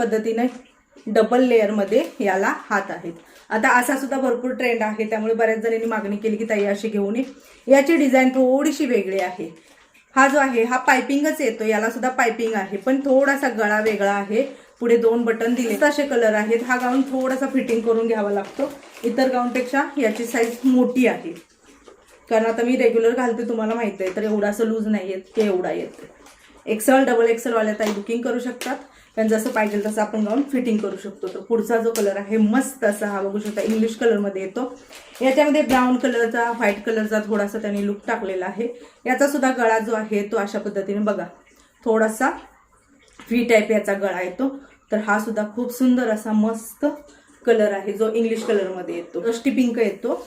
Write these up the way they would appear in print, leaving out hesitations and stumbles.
पद्धतीने double layer मध्ये याला हात आहेत। आता असा सुद्धा भरपूर ट्रेंड आहे, त्यामुळे बऱ्याच जणांनी मागणी केली की ताई अशी घेऊन ये। याची डिझाईन थोडीशी वेगळी आहे। हा जो आहे हा पाइपिंगच येतो, याला सुद्धा पाइपिंग आहे, पण थोडासा गळा वेगळा आहे। पुढे 2 बटन दिले, असे कलर आहेत। हा गाऊन थोडासा फिटिंग करून घ्यावा लागतो, इतर गाऊनपेक्षा याची साईज मोठी आहे, कारण आता मी रेग्युलर घालते तुम्हाला माहिती आहे, तर एवढा असं लूज नाही येत की एवढा येत। एक्सेल डबल एक्सेल वाल्या ताई बुकिंग करू शकतात, पण जसं पाहिजे तसं आपण गाऊन फिटिंग करू शकतो। तर पुढचा जो कलर आहे मस्त असा हा बघू शकता, इंग्लिश कलर मध्ये येतो। याच्यामध्ये ब्राऊन कलरचा व्हाईट कलरचा थोडासा त्यांनी लुक टाकलेला आहे। याचा सुद्धा गळा जो आहे तो अशा पद्धतीने बघा, थोडासा व्ही टाईप याचा गळा येतो। तर हा सुद्धा खूप सुंदर असा मस्त कलर आहे, जो इंग्लिश कलर मध्ये येतो। रस्टी पिंक येतो,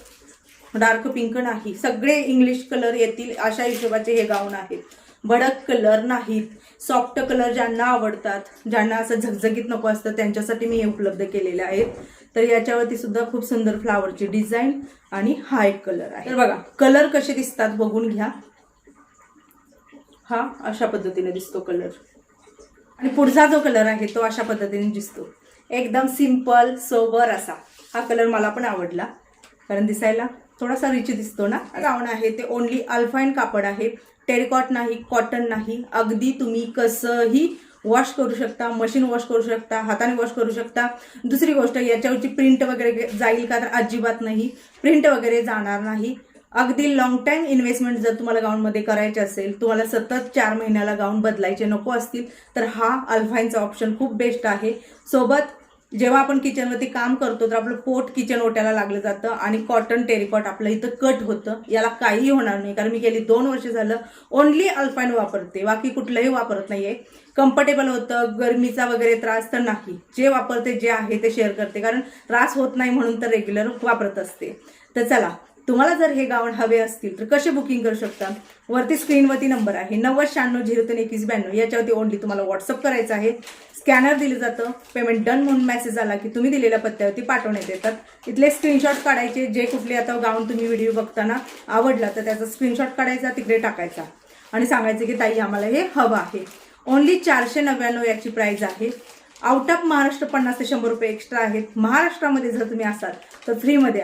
डार्क पिंक नाही, सगळे इंग्लिश कलर येतील अशा हिशोबाचे हे गाऊन आहेत। भडक कलर नाहीत, सॉफ्ट कलर ज्यांना आवडतात, ज्यांना असं झगझगीत नको असतं त्यांच्यासाठी मी हे उपलब्ध केलेले आहेत। तर याच्यावरती सुद्धा खूप सुंदर फ्लावरची डिझाईन आणि हा एक कलर आहे। तर बघा कलर कसे दिसतात बघून घ्या, हा अशा पद्धतीने दिसतो कलर, आणि पुढचा जो कलर आहे तो अशा पद्धतीने दिसतो, एकदम सिंपल सोबर असा। हा कलर मला पण आवडला, कारण दिसायला थोडासा रिच दिसतो ना। गाऊन आहे ते ओनली अल्फाईन कापड आहे, टेरिकॉट नाही, कॉटन नाही, अगदी तुम्ही कसंही वॉश करू शकता, मशीन वॉश करू शकता, हाताने वॉश करू शकता। दुसरी गोष्ट याच्यावरची प्रिंट वगैरे जाईल का, तर अजिबात नाही, प्रिंट वगैरे जाणार नाही। अगदी लॉंग टाइम इन्व्हेस्टमेंट जर तुम्हाला गाऊनमध्ये करायचे असेल, तुम्हाला सतत 4 महिन्याला गाऊन बदलायचे नको असतील, तर हा अल्फाईनचा ऑप्शन खूप बेस्ट आहे। सोबत जेव्हा आपण किचनवरती काम करतो तर आपलं पोट किचन ओट्याला लागलं जातं, आणि कॉटन टेरिकॉट आपलं इथं कट होतं, याला काहीही होणार नाही, कारण मी गेली 2 वर्ष झालं ओनली अल्फाईन वापरते, बाकी कुठलंही वापरत नाहीये। कम्फर्टेबल होतं, गरमीचा वगैरे त्रास तर नाही, जे वापरते जे आहे ते शेअर करते, कारण त्रास होत नाही म्हणून तर रेग्युलर वापरत असते। तर चला, तुम्हाला जर हे गाऊन हवे असतील तर कसे बुकिंग करू शकता, वरती स्क्रीनवरती नंबर आहे 9096032192, याच्यावरती ओनली तुम्हाला व्हॉट्सअप करायचं आहे। स्कॅनर दिलं जातं, पेमेंट डन म्हणून मेसेज आला की तुम्ही दिलेल्या पत्त्यावरती पाठवण्यात येतात। इथले स्क्रीनशॉट काढायचे, जे कुठले आता गाऊन तुम्ही व्हिडिओ बघताना आवडला तर त्याचा स्क्रीनशॉट काढायचा, तिकडे टाकायचा आणि सांगायचं की ताई आम्हाला हे हवं आहे। ओनली 499 याची प्राइस आहे। आउट ऑफ महाराष्ट्र 50 ते 100 रुपये एक्स्ट्रा आहेत। महाराष्ट्रामध्ये जर तुम्ही असाल तर फ्रीमध्ये